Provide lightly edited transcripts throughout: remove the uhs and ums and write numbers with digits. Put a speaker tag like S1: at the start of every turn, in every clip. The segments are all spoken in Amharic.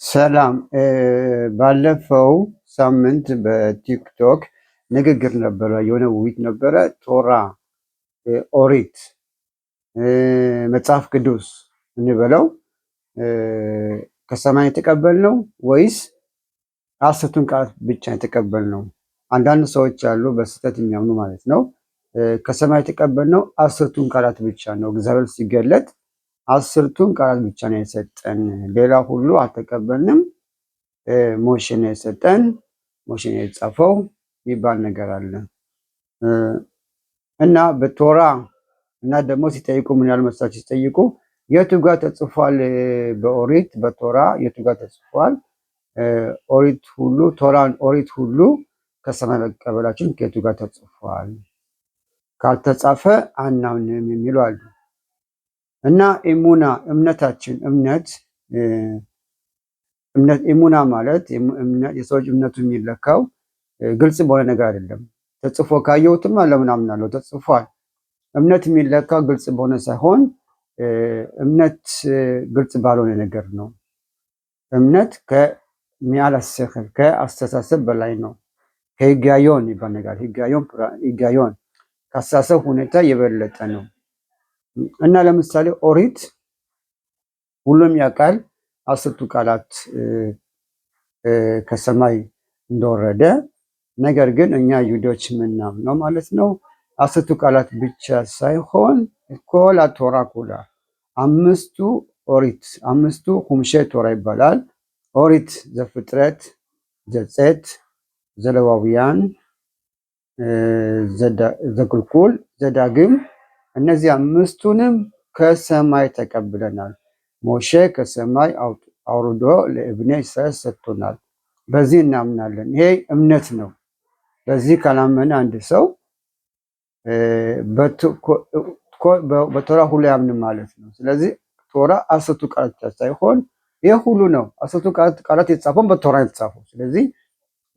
S1: ሰላም ባለፈው ሳምንት በቲክቶክ ንግግር ነበረ፣ የሆነ ውይይት ነበረ። ቶራ፣ ኦሪት፣ መጽሐፍ ቅዱስ እንበለው ከሰማይ የተቀበልነው ወይስ አስርቱን ቃላት ብቻ የተቀበልነው? አንዳንድ ሰዎች አሉ በስህተት የሚያምኑ ማለት ነው። ከሰማይ የተቀበልነው አስርቱን ቃላት ብቻ ነው። እግዚአብሔር ሲገለጥ አስርቱን ቃላት ብቻ ነው የሰጠን፣ ሌላ ሁሉ አልተቀበልንም። ሞሼ ነው የሰጠን፣ ሞሼ ነው የጻፈው የሚባል ነገር አለ እና በቶራ እና ደግሞ ሲጠይቁ ምን ያህል መሳቸው ሲጠይቁ የቱ ጋር ተጽፏል? በኦሪት በቶራ የቱ ጋር ተጽፏል? ኦሪት ሁሉ ቶራን ኦሪት ሁሉ ከሰማይ መቀበላችን ከየቱ ጋር ተጽፏል? ካልተጻፈ አናምንም የሚሉ አሉ። እና ኢሙና እምነታችን እምነት ኢሙና ማለት የሰዎች እምነቱ የሚለካው ግልጽ በሆነ ነገር አይደለም። ተጽፎ ካየሁትማ ለምን አምናለሁ? ተጽፏል። እምነት የሚለካው ግልጽ በሆነ ሳይሆን እምነት ግልጽ ባልሆነ ነገር ነው። እምነት ከሚያላሰክር ከአስተሳሰብ በላይ ነው። ከሂጋዮን ይባል ነገር ሂጋዮን ከአስተሳሰብ ሁኔታ የበለጠ ነው። እና ለምሳሌ ኦሪት ሁሉም ያውቃል አስርቱ ቃላት ከሰማይ እንደወረደ። ነገር ግን እኛ ይሁዶች የምናምነው ማለት ነው አስርቱ ቃላት ብቻ ሳይሆን ኮላ ቶራ ኩላ አምስቱ ኦሪት አምስቱ ሁምሼ ቶራ ይባላል። ኦሪት ዘፍጥረት፣ ዘጸት፣ ዘለዋውያን፣ ዘክልኩል፣ ዘዳግም እነዚህ አምስቱንም ከሰማይ ተቀብለናል። ሞሼ ከሰማይ አውርዶ ለእብነ እስራኤል ሰጥቶናል። በዚህ እናምናለን። ይሄ እምነት ነው። በዚህ ካላመነ አንድ ሰው በቶራ ሁሉ ያምን ማለት ነው። ስለዚህ ቶራ አስርቱ ቃላት ብቻ ሳይሆን ይሄ ሁሉ ነው። አስርቱ ቃላት የተጻፈውን በቶራ የተጻፈው። ስለዚህ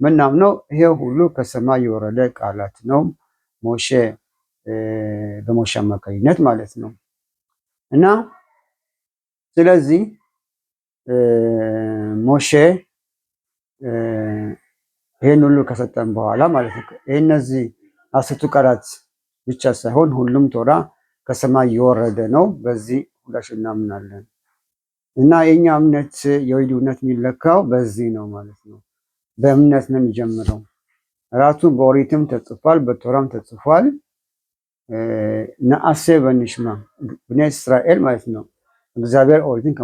S1: ምናምነው ይሄ ሁሉ ከሰማይ የወረደ ቃላት ነው። ሞሼ በሞሼ አማካኝነት ማለት ነው። እና ስለዚህ ሞሼ ይሄን ሁሉ ከሰጠን በኋላ ማለት ነው እነዚህ አስርቱ ቃላት ብቻ ሳይሆን ሁሉም ቶራ ከሰማይ የወረደ ነው። በዚህ ሁላችን እናምናለን። እና የኛ እምነት የይሁዲ እምነት የሚለካው በዚህ ነው ማለት ነው። በእምነት ነው የሚጀምረው። ራሱ በኦሪትም ተጽፏል፣ በቶራም ተጽፏል። ነአሴ በንሽማ ብኔ እስራኤል ማለት ነው። እግዚአብሔር ኦሪትን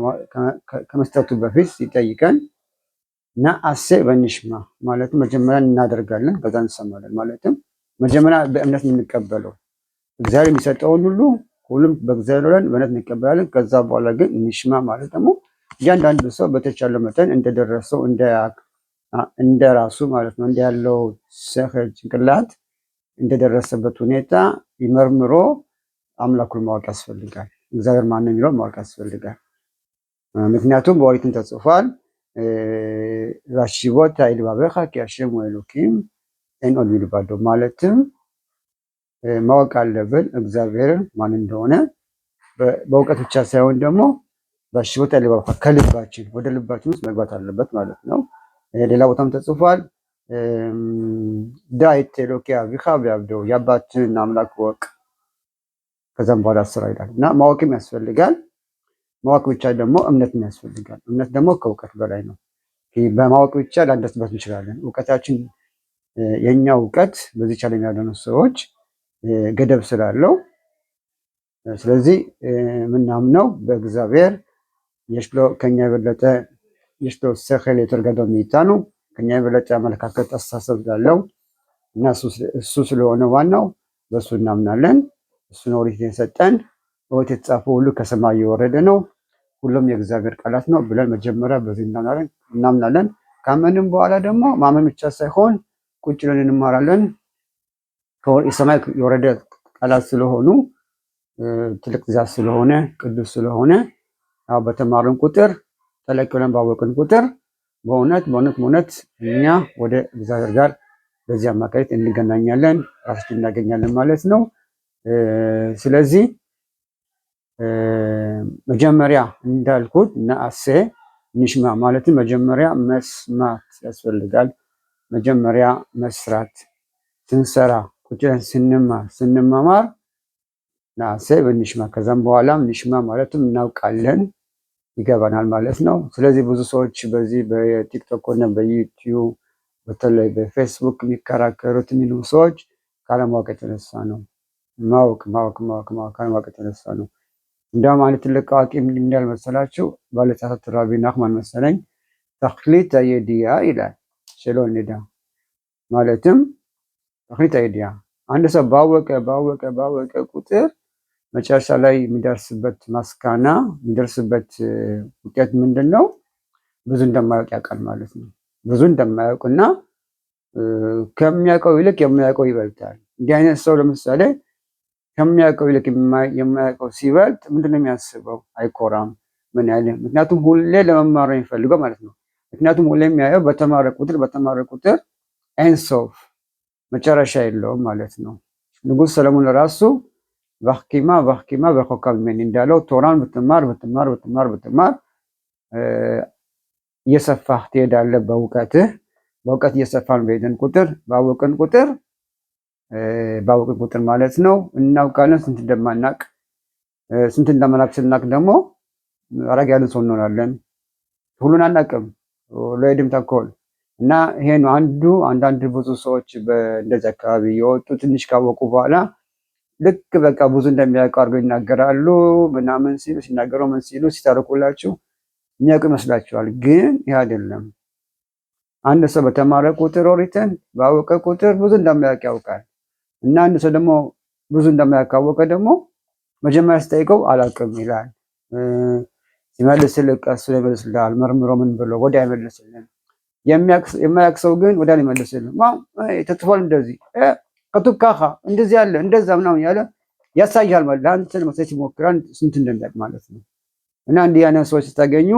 S1: ከመስጠቱ በፊት ሲጠይቀን ነአሴ በንሽማ ማለትም መጀመሪያ እናደርጋለን ከዛ እንሰማለን። ማለትም መጀመሪያ በእምነት የምንቀበለው እግዚአብሔር የሚሰጠውን ሁሉም በእግዚአብሔር ሆነን በእምነት እንቀበላለን። ከዛ በኋላ ግን ንሽማ ማለት ደግሞ እያንዳንዱ ሰው በተቻለ መጠን እንደደረሰው እንደ ራሱ ማለት ነው እንደ ያለው ሰኸል ጭንቅላት እንደደረሰበት ሁኔታ ይመርምሮ አምላኩን ማወቅ ያስፈልጋል። እግዚአብሔር ማን ነው የሚለውን ማወቅ ያስፈልጋል። ምክንያቱም በኦሪትም ተጽፏል ራሺቦት አይልባበኻ ኪአሸም ወኤሎኪም ኤን ኦል ሚልባዶ ማለትም ማወቅ አለብን እግዚአብሔር ማን እንደሆነ በእውቀት ብቻ ሳይሆን ደግሞ ራሺቦት አይልባበኻ ከልባችን ወደ ልባችን ውስጥ መግባት አለበት ማለት ነው። ሌላ ቦታም ተጽፏል ዳይት ኤሎኪ አቢኻ ቢያብደው የአባትን አምላክ ወቅ ከዛም በኋላ ስራ ይላል። እና ማወቅም ያስፈልጋል። ማወቅ ብቻ ደግሞ እምነትም ያስፈልጋል። እምነት ደግሞ ከእውቀት በላይ ነው። በማወቅ ብቻ ላንደርስበት እንችላለን። እውቀታችን የኛ እውቀት በዚህ ቻለ ያለኑ ሰዎች ገደብ ስላለው ስለዚህ ምናምነው በእግዚአብሔር የሽሎ ከኛ የበለጠ የሽሎ ሰኸል የተርገደው ሚታኑ ከኛ የበለጠ አመለካከት አስተሳሰብ ስላለው እና እሱ ስለሆነ ዋናው በእሱ እናምናለን። እሱን ኦሪት የሰጠን ኦሪት የተጻፈው ሁሉ ከሰማይ የወረደ ነው፣ ሁሉም የእግዚአብሔር ቃላት ነው ብለን መጀመሪያ በዚህ እናምናለን። ካመንም በኋላ ደግሞ ማመን ብቻ ሳይሆን ቁጭ ብለን እንማራለን። የሰማይ የወረደ ቃላት ስለሆኑ ትልቅ ትእዛዝ ስለሆነ ቅዱስ ስለሆነ በተማርን ቁጥር ጠለቅ ብለን ባወቅን ቁጥር በእውነት እኛ ወደ እግዚአብሔር ጋር በዚህ አማካኝነት እንገናኛለን፣ ራሳችን እናገኛለን ማለት ነው። ስለዚህ መጀመሪያ እንዳልኩት ነአሴ ንሽማ ማለትም መጀመሪያ መስማት ያስፈልጋል። መጀመሪያ መስራት ስንሰራ ቁጭን ስንማማር ናሰብ ንሽማ ከዛም በኋላም ንሽማ ማለትም እናውቃለን ይገባናል ማለት ነው። ስለዚህ ብዙ ሰዎች በዚህ በቲክቶክ እና በዩቲዩብ በተለይ በፌስቡክ የሚከራከሩት የሚሉ ሰዎች ካለማወቅ የተነሳ ነው። ማወቅ ካለማወቅ የተነሳ ነው። እንደውም አንድ ትልቅ አዋቂ ምን እንዳል መሰላችሁ? ባለጻፈት ራቢ ናህማን መሰለኝ ተክሊት አይዲያ ይላል። ሸሎንዳ ማለትም ተክሊት አይዲያ አንድ ሰው ባወቀ ቁጥር መጨረሻ ላይ የሚደርስበት ማስካና የሚደርስበት ውጤት ምንድን ነው? ብዙ እንደማያውቅ ያውቃል ማለት ነው። ብዙ እንደማያውቅና ከሚያውቀው ይልቅ የማያውቀው ይበልጣል። እንዲህ አይነት ሰው ለምሳሌ ከሚያውቀው ይልቅ የማያውቀው ሲበልጥ ምንድነው የሚያስበው? አይኮራም። ምን ያለ ምክንያቱም ሁሌ ለመማር ነው የሚፈልገው ማለት ነው። ምክንያቱም ሁሌ የሚያየው በተማረ ቁጥር ኤንሶፍ መጨረሻ የለውም ማለት ነው። ንጉሥ ሰለሞን ራሱ ቫህኪማ በኮካብ ሜን እንዳለው ቶራን ብትማር እየሰፋህ ትሄዳለህ በእውቀትህ። በእውቀት እየሰፋን በሄድን ቁጥር ባወቅን ቁጥር ማለት ነው እናውቃለን ስንት እንደማናቅ። ስንት እንደማናቅ ስናቅ ደግሞ አረግ ያለን ሰው እንሆናለን። ሁሉን አናቅም ለሄድም ተኮል እና ይሄ ነው አንዳንድ ብዙ ሰዎች በእንደዚህ አካባቢ የወጡ ትንሽ ካወቁ በኋላ ልክ በቃ ብዙ እንደሚያውቁ አድርገው ይናገራሉ። ምናምን ሲናገሩ ምን ሲሉ ሲታረቁላችሁ የሚያውቁ ይመስላችኋል። ግን ይህ አይደለም። አንድ ሰው በተማረ ቁጥር ኦሪትን ባወቀ ቁጥር ብዙ እንደማያውቅ ያውቃል። እና አንድ ሰው ደግሞ ብዙ እንደማያውቅ ካወቀ ደግሞ መጀመሪያ ሲጠይቀው አላውቅም ይላል። ሲመልስልህ ቀስ ብሎ ይመልስልሃል። መርምሮ ምን ብሎ ወዲያ አይመልስልህም። የማያውቅ ሰው ግን ወዲያ ይመልስልህ። ተጽፏል እንደዚህ ከቱብ ካኻ እንደዚህ ያለ እንደዛ ምናምን ያለ ያሳያል ማለት ለአንተ ለመሳይ ሲሞክራን ስንት እንደሚያውቅ ማለት ነው። እና እንዲህ አይነት ሰዎች ስታገኙ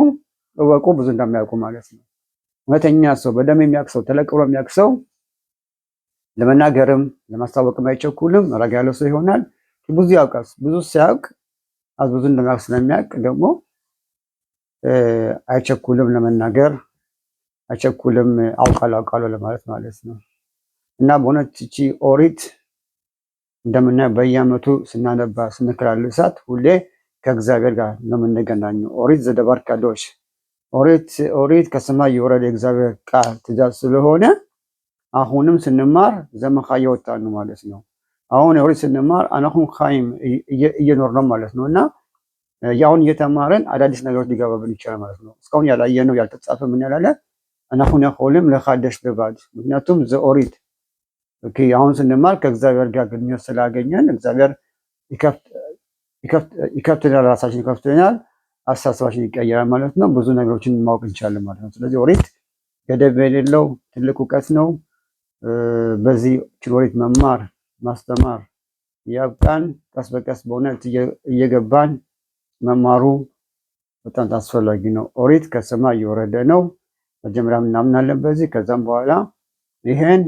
S1: እወቁ ብዙ እንደማያውቁ ማለት ነው። እውነተኛ ሰው በደም የሚያውቅ ሰው ተለቅ ብሎ የሚያውቅ ሰው ለመናገርም ለማስታወቅም አይቸኩልም። ረጋ ያለ ሰው ይሆናል። ብዙ ያውቃል። ብዙ ሲያውቅ ብዙ እንደሚያውቅ ስለሚያውቅ ደግሞ አይቸኩልም ለመናገር፣ አይቸኩልም አውቃለሁ ለማለት ማለት ነው። እና በእውነት እቺ ኦሪት እንደምናየው በየዓመቱ ስናነባ ስንከላልሳት ሁሌ ከእግዚአብሔር ጋር ነው የምንገናኘው። ኦሪት ዘደባር ካዶሽ ኦሪት ከሰማይ የወረደ የእግዚአብሔር ቃል ትእዛዝ ስለሆነ አሁንም ስንማር ዘመኻ እየወጣን ነው ማለት ነው። አሁን ኦሪት ስንማር አናሁን ኻይም እየኖር ነው ማለት ነው። እና ያሁን እየተማረን አዳዲስ ነገሮች ሊገባብን ይችላል ማለት ነው። እስካሁን ያላየነው ያልተጻፈ ምን ያላለ አናሁን ያሆልም ለኻደሽ ልባድ ምክንያቱም ዘኦሪት አሁን ስንማር ከእግዚአብሔር ጋር ግንኙነት ስላገኘን እግዚአብሔር ይከፍትናል፣ ራሳችን ይከፍትናል፣ አስተሳሰባችን ይቀየራል ማለት ነው። ብዙ ነገሮችን ማወቅ እንችላለን ማለት ነው። ስለዚህ ኦሪት ገደብ የሌለው ትልቅ እውቀት ነው። በዚህ ኦሪት መማር ማስተማር ያብቃን። ቀስ በቀስ በእውነት እየገባን መማሩ በጣም አስፈላጊ ነው። ኦሪት ከሰማይ የወረደ ነው። መጀመሪያ እናምናለን በዚህ። ከዛም በኋላ ይሄን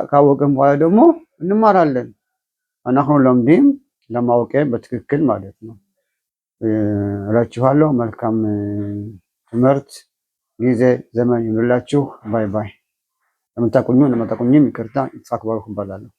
S1: ካወቅን በኋላ ደግሞ እንማራለን። አናሁን ለምዲም ለማወቅ በትክክል ማለት ነው እላችኋለሁ። መልካም ትምህርት ጊዜ ዘመን ይሁንላችሁ። ባይ ባይ። ለምታቁኙ ለማታቁኝም ይቅርታ። ይስሐቅ ባሩክ እባላለሁ።